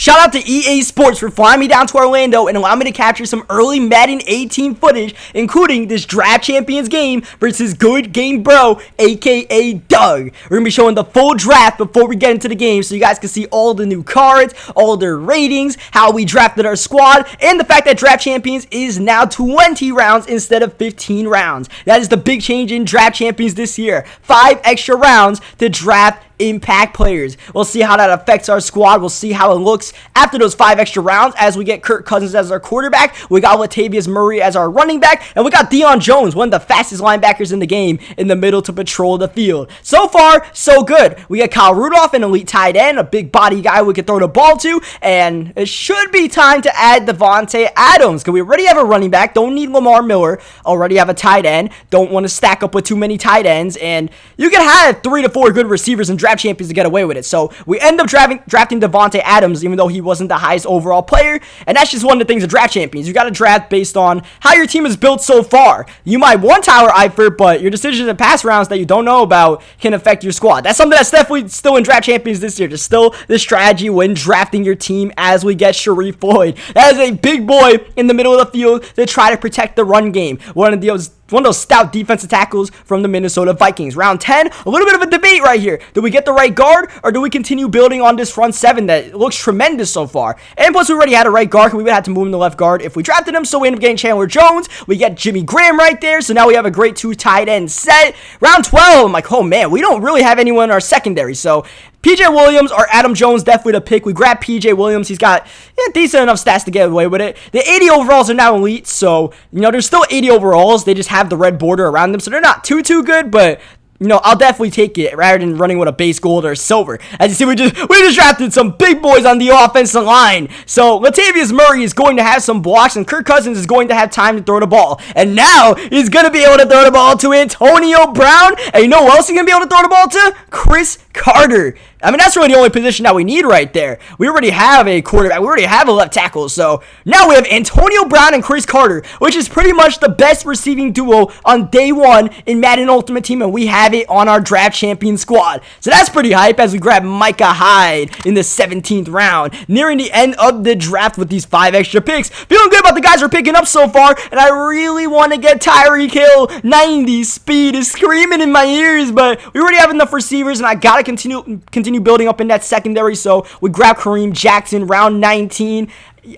Shout out to EA Sports for flying me down to Orlando and allowing me to capture some early Madden 18 footage, including this Draft Champions game versus Good Game Bro, aka Doug. We're going to be showing the full draft before we get into the game so you guys can see all the new cards, all their ratings, how we drafted our squad, and the fact that Draft Champions is now 20 rounds instead of 15 rounds. That is the big change in Draft Champions this year. 5 extra rounds to draft impact players. We'll see how that affects our squad. We'll see how it looks after those 5 extra rounds as we get Kirk Cousins as our quarterback. We got Latavius Murray as our running back, and we got Deion Jones, one of the fastest linebackers in the game, in the middle to patrol the field. So far, so good. We got Kyle Rudolph, an elite tight end, a big body guy we can throw the ball to, and it should be time to add Devontae Adams, because we already have a running back, don't need Lamar Miller, already have a tight end, don't want to stack up with too many tight ends, and you can have 3 to 4 good receivers in Draft Champions to get away with it. So we end up drafting Devontae Adams, even though he wasn't the highest overall player, and that's just one of the things of Draft Champions. You got to draft based on how your team is built so far. You might want Tyler Eifert, but your decisions in past rounds that you don't know about can affect your squad. That's something that's definitely still in Draft Champions this year. There's still the strategy when drafting your team as we get Sharif Floyd. That is a big boy in the middle of the field to try to protect the run game. One of those stout defensive tackles from the Minnesota Vikings. Round 10, a little bit of a debate right here. Do we get the right guard, or do we continue building on this front 7 that looks tremendous so far? And plus, we already had a right guard, we would have to move him to left guard if we drafted him, so we end up getting Chandler Jones. We get Jimmy Graham right there, so now we have a great 2 tight end set. Round 12, I'm like, oh man, we don't really have anyone in our secondary, so PJ Williams or Adam Jones definitely the pick. We grabbed PJ Williams. He's got decent enough stats to get away with it. The 80 overalls are now elite, so, there's still 80 overalls. They just have the red border around them, so they're not too good, but I'll definitely take it rather than running with a base gold or silver. As you see, we just drafted some big boys on the offensive line. So Latavius Murray is going to have some blocks, and Kirk Cousins is going to have time to throw the ball. And now he's going to be able to throw the ball to Antonio Brown. And you know who else he's going to be able to throw the ball to? Chris Carter. I mean, that's really the only position that we need right there. We already have a quarterback. We already have a left tackle. So now we have Antonio Brown and Chris Carter, which is pretty much the best receiving duo on day 1 in Madden Ultimate Team, and we have it on our Draft Champion squad. So that's pretty hype as we grab Micah Hyde in the 17th round, nearing the end of the draft with these 5 extra picks. Feeling good about the guys we're picking up so far, and I really want to get Tyreek Hill. 90 speed is screaming in my ears, but we already have enough receivers, and I gotta continue building up in that secondary. So we grab Kareem Jackson, round 19.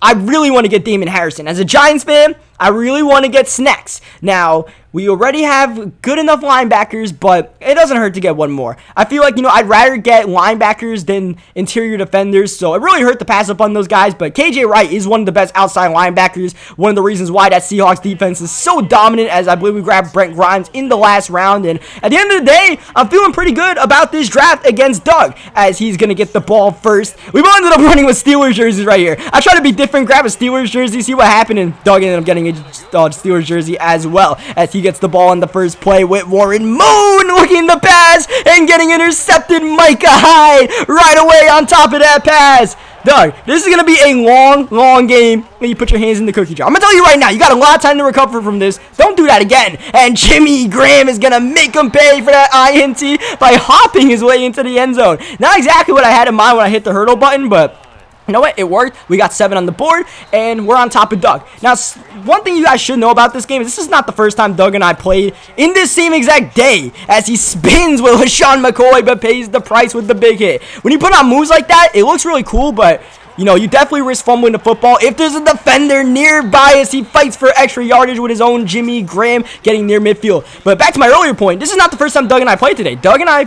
I really want to get Damon Harrison. As a Giants fan, I really want to get Snacks. Now, we already have good enough linebackers, but it doesn't hurt to get one more. I feel like, I'd rather get linebackers than interior defenders, so it really hurt to pass up on those guys, but KJ Wright is one of the best outside linebackers, one of the reasons why that Seahawks defense is so dominant, as I believe we grabbed Brent Grimes in the last round, and at the end of the day, I'm feeling pretty good about this draft against Doug, as he's going to get the ball first. We both ended up running with Steelers jerseys right here. I tried to be different, grab a Steelers jersey, see what happened, and Doug ended up getting a Steelers jersey as well, as he gets the ball in the first play with Warren Moon looking the pass and getting intercepted. Micah Hyde right away on top of that pass. Doug, this is going to be a long game when you put your hands in the cookie jar. I'm going to tell you right now, you got a lot of time to recover from this. Don't do that again. And Jimmy Graham is going to make him pay for that INT by hopping his way into the end zone. Not exactly what I had in mind when I hit the hurdle button, but you know what? It worked. We got 7 on the board, and we're on top of Doug. Now, one thing you guys should know about this game is this is not the first time Doug and I played in this same exact day, as he spins with LaShawn McCoy but pays the price with the big hit. When you put on moves like that, it looks really cool, but you definitely risk fumbling the football if there's a defender nearby as he fights for extra yardage with his own Jimmy Graham getting near midfield. But back to my earlier point, this is not the first time Doug and I played today. Doug and I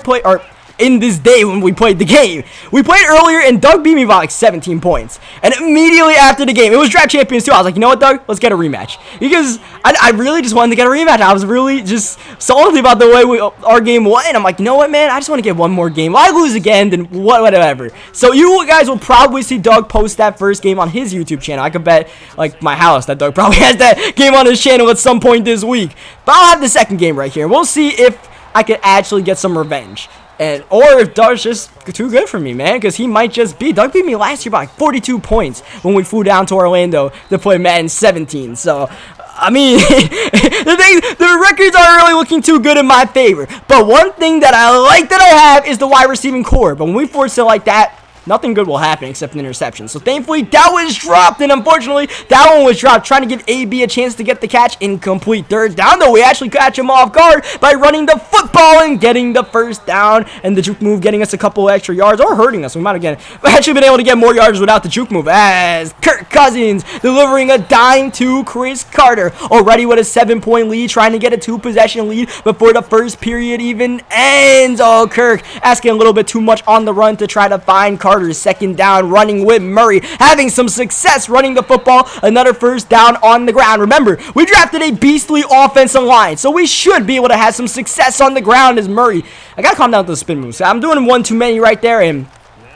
in this day when we played the game. We played earlier, and Doug beat me by like 17 points. And immediately after the game, it was Draft Champions too. I was like, you know what, Doug? Let's get a rematch. Because I really just wanted to get a rematch. I was really just salty about the way our game went. I'm like, you know what, man? I just want to get one more game. Well, I lose again, then whatever. So you guys will probably see Doug post that first game on his YouTube channel. I could bet, like, my house that Doug probably has that game on his channel at some point this week. But I'll have the second game right here. We'll see if I could actually get some revenge. Or if Doug's just too good for me, man, because he might just be. Doug beat me last year by like 42 points when we flew down to Orlando to play Madden 17. So, I mean, the records aren't really looking too good in my favor. But one thing that I like that I have is the wide receiving core. But when we force it like that, nothing good will happen except an interception. So thankfully that was dropped, and unfortunately that one was dropped, trying to give AB a chance to get the catch. Incomplete. Third down though. We actually catch him off guard by running the football and getting the first down, and the juke move getting us a couple extra yards, or hurting us. We might have actually been able to get more yards without the juke move, as Kirk Cousins delivering a dime to Chris Carter, already with a 7-point lead, trying to get a 2-possession lead before the first period even ends. Oh, Kirk asking a little bit too much on the run to try to find Carter's second down, running with Murray, having some success running the football. Another first down on the ground. Remember, we drafted a beastly offensive line, so we should be able to have some success on the ground as Murray. I gotta calm down with the spin moves. I'm doing one too many right there, and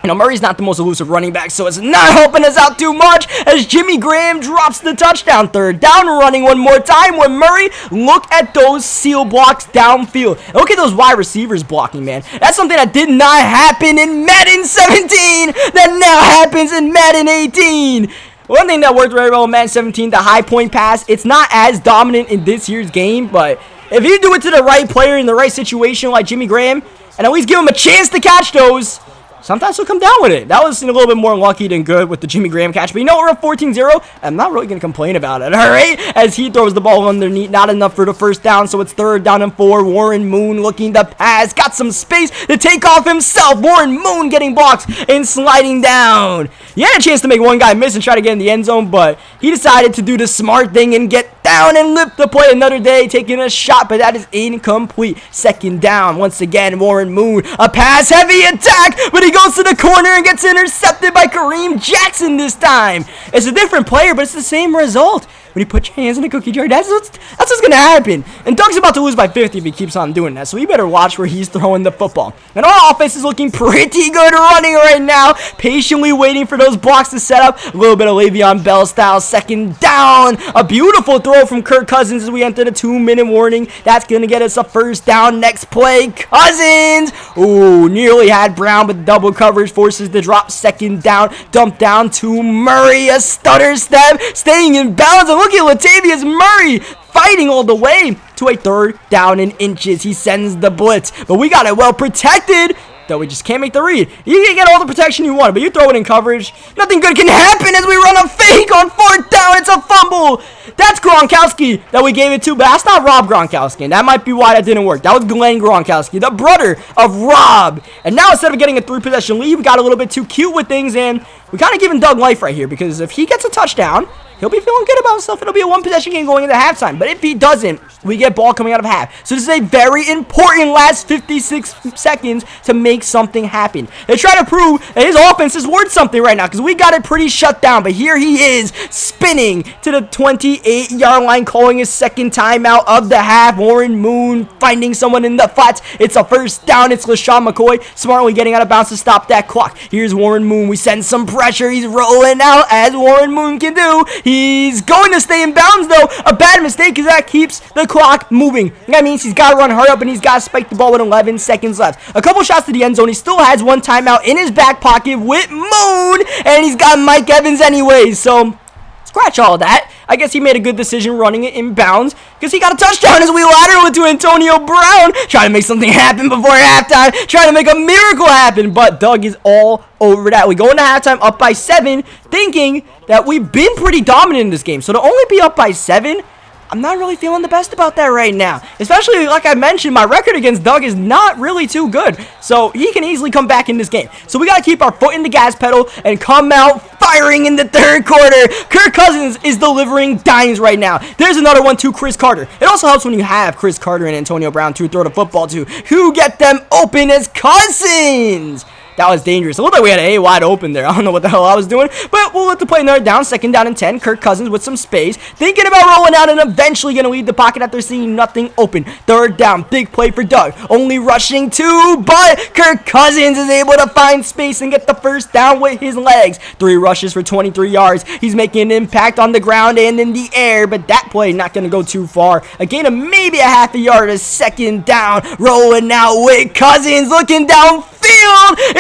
you know, Murray's not the most elusive running back, so it's not helping us out too much as Jimmy Graham drops the touchdown. Third down, running one more time with Murray. Look at those seal blocks downfield. And look at those wide receivers blocking, man. That's something that did not happen in Madden 17 that now happens in Madden 18. One thing that worked very well in Madden 17, the high point pass. It's not as dominant in this year's game, but if you do it to the right player in the right situation like Jimmy Graham, and at least give him a chance to catch those, sometimes he'll come down with it. That was a little bit more lucky than good with the Jimmy Graham catch. But you know, we're up 14-0. I'm not really going to complain about it, all right? As he throws the ball underneath. Not enough for the first down, so it's third down and 4. Warren Moon looking to pass. Got some space to take off himself. Warren Moon getting blocks and sliding down. He had a chance to make one guy miss and try to get in the end zone, but he decided to do the smart thing and get down and lift the play another day, taking a shot, but that is incomplete. Second down. Once again, Warren Moon. A pass-heavy attack, but he goes to the corner and gets intercepted by Kareem Jackson this time. It's a different player, but it's the same result. When you put your hands in a cookie jar, that's what's going to happen. And Doug's about to lose by 50 if he keeps on doing that, so he better watch where he's throwing the football. And our offense is looking pretty good running right now, patiently waiting for those blocks to set up. A little bit of Le'Veon Bell style. Second down. A beautiful throw from Kirk Cousins as we enter the 2-minute warning. That's going to get us a first down. Next play, Cousins. Ooh, nearly had Brown, but double coverage forces the drop. Second down. Dump down to Murray. A stutter step, staying in bounds. And look at Latavius Murray fighting all the way to a third down in inches. He sends the blitz, but we got it well protected, though we just can't make the read. You can get all the protection you want, but you throw it in coverage, nothing good can happen as we run a fake on fourth down. It's a fumble. That's Gronkowski that we gave it to, but that's not Rob Gronkowski, and that might be why that didn't work. That was Glenn Gronkowski, the brother of Rob. And now instead of getting a 3-possession lead, we got a little bit too cute with things, and we kind of giving Doug life right here, because if he gets a touchdown, he'll be feeling good about himself. It'll be a 1-possession game going into halftime. But if he doesn't, we get ball coming out of half. So this is a very important last 56 seconds to make something happen. They try to prove that his offense is worth something right now, because we got it pretty shut down. But here he is, spinning to the 28-yard line, calling his second timeout of the half. Warren Moon finding someone in the flats. It's a first down. It's LaShawn McCoy smartly getting out of bounds to stop that clock. Here's Warren Moon. We send some pressure. He's rolling out, as Warren Moon can do. He's going to stay in bounds, though. A bad mistake, because that keeps the clock moving. That means he's got to run hard up, and he's got to spike the ball with 11 seconds left. A couple shots to the end zone. He still has one timeout in his back pocket with Moon, and he's got Mike Evans anyways. So scratch all that. I guess he made a good decision running it in bounds, because he got a touchdown as we lateral it to Antonio Brown, trying to make something happen before halftime, trying to make a miracle happen, but Doug is all over that. We go into halftime up by 7, thinking that we've been pretty dominant in this game. So to only be up by 7, I'm not really feeling the best about that right now. Especially, like I mentioned, my record against Doug is not really too good. So he can easily come back in this game. So we got to keep our foot in the gas pedal and come out firing in the third quarter. Kirk Cousins is delivering dimes right now. There's another one to Chris Carter. It also helps when you have Chris Carter and Antonio Brown to throw the football to, who get them open as Cousins. That was dangerous. It looked like we had A wide open there. I don't know what the hell I was doing, but we'll let the play another down. Second down and 10. Kirk Cousins with some space, thinking about rolling out and eventually going to leave the pocket after seeing nothing open. Third down. Big play for Doug. Only rushing 2, but Kirk Cousins is able to find space and get the first down with his legs. 3 rushes for 23 yards. He's making an impact on the ground and in the air, but that play not going to go too far. A gain of maybe a half a yard. A second down. Rolling out with Cousins, looking downfield.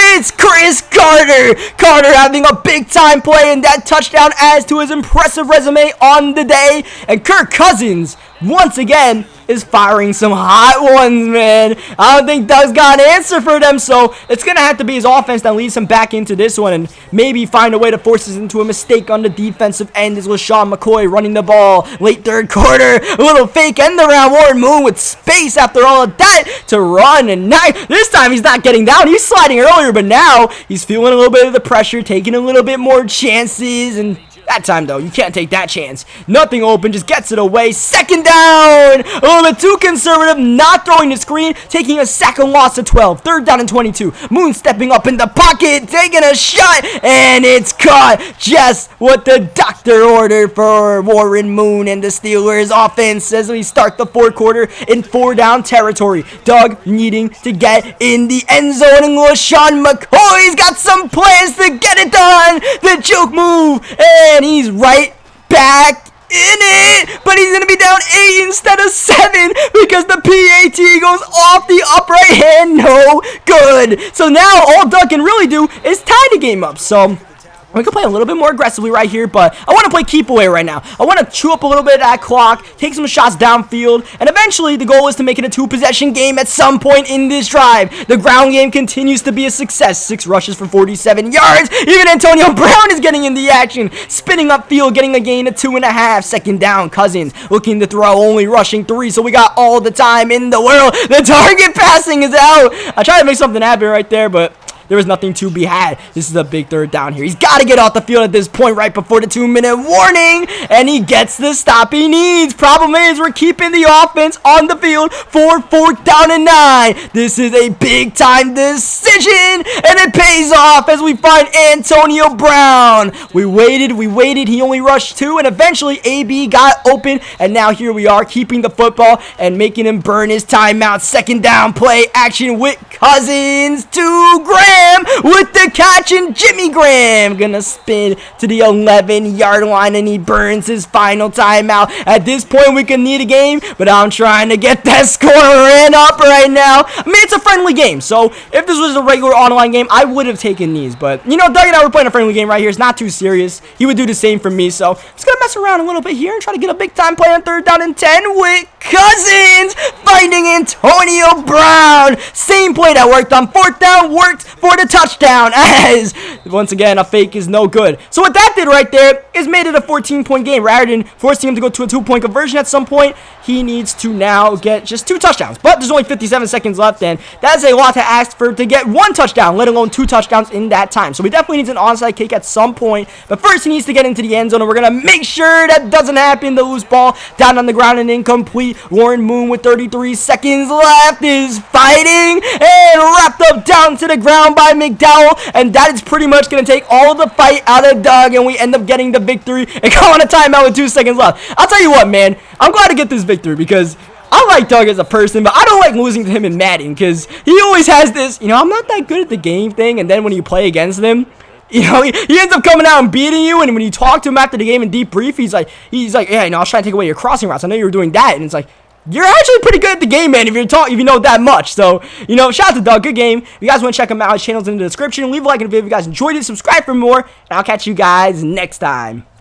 It's Chris Carter. Carter having a big time play, and that touchdown adds to his impressive resume on the day. And Kirk Cousins, once again, is firing some hot ones, man. I don't think Doug's got an answer for them, so it's going to have to be his offense that leads him back into this one and maybe find a way to force us into a mistake on the defensive end. Is LaShawn McCoy running the ball late third quarter. A little fake end around. Warren Moon with space after all of that to run, and now this time he's not getting down. He's sliding earlier, but now he's feeling a little bit of the pressure, taking a little bit more chances, and that time, though, you can't take that chance. Nothing open, just gets it away. Second down! A little bit too conservative, not throwing the screen, taking a second loss to 12. Third down and 22. Moon stepping up in the pocket, taking a shot, and it's caught. Just what the doctor ordered for Warren Moon and the Steelers offense as we start the fourth quarter in 4-down territory. Doug needing to get in the end zone, and LaShawn McCoy's got some plans to get it done. The juke move, and he's right back in it, but he's going to be down 8 instead of 7 because the PAT goes off the upright hand. No good. So now all Doug can really do is tie the game up. So we can play a little bit more aggressively right here, but I want to play keep away right now. I want to chew up a little bit of that clock, take some shots downfield, and eventually the goal is to make it a 2-possession game at some point in this drive. The ground game continues to be a success. 6 rushes for 47 yards. Even Antonio Brown is getting in the action, spinning upfield, getting a gain of 2.5. Second down, Cousins looking to throw, only rushing 3, so we got all the time in the world. The target passing is out. I tried to make something happen right there, but there was nothing to be had. This is a big third down here. He's got to get off the field at this point right before the 2-minute warning, and he gets the stop he needs. Problem is, we're keeping the offense on the field for 4th down and 9. This is a big-time decision, and it pays off as we find Antonio Brown. We waited. He only rushed 2, and eventually AB got open, and now here we are keeping the football and making him burn his timeout. Second down play action with Cousins to Graham with the catch, and Jimmy Graham gonna spin to the 11-yard line, and he burns his final timeout. At this point, we can need a game, but I'm trying to get that score ran up right now. I mean, it's a friendly game, so if this was a regular online game, I would have taken these, but you know, Doug and I were playing a friendly game right here. It's not too serious. He would do the same for me, so I'm just gonna mess around a little bit here and try to get a big-time play on 3rd down and 10 with Cousins finding Antonio Brown. Same play that worked on 4th down worked for the touchdown, as once again a fake is no good. So what that did right there is made it a 14-point game. Rather than forcing him to go to a 2-point conversion at some point, he needs to now get just 2 touchdowns. But there's only 57 seconds left, and that's a lot to ask for to get 1 touchdown, let alone 2 touchdowns in that time. So he definitely needs an onside kick at some point, but first he needs to get into the end zone, and we're gonna make sure that doesn't happen. The loose ball down on the ground and incomplete. Warren Moon with 33 seconds left is fighting and wrapped up down to the ground by McDowell, and that is pretty much going to take all of the fight out of Doug, and we end up getting the victory and go on a timeout with 2 seconds left. I'll tell you what, man, I'm glad to get this victory because I like Doug as a person, but I don't like losing to him in Madden because he always has this, you know, I'm not that good at the game thing, and then when you play against him, you know, he ends up coming out and beating you, and when you talk to him after the game in debrief, he's like, yeah, you know, I was trying to take away your crossing routes. I know you were doing that, and it's like, you're actually pretty good at the game, man, if you know that much. So, you know, shout out to Doug. Good game. If you guys want to check him out, his channel's in the description. Leave a like in the video if you guys enjoyed it. Subscribe for more, and I'll catch you guys next time.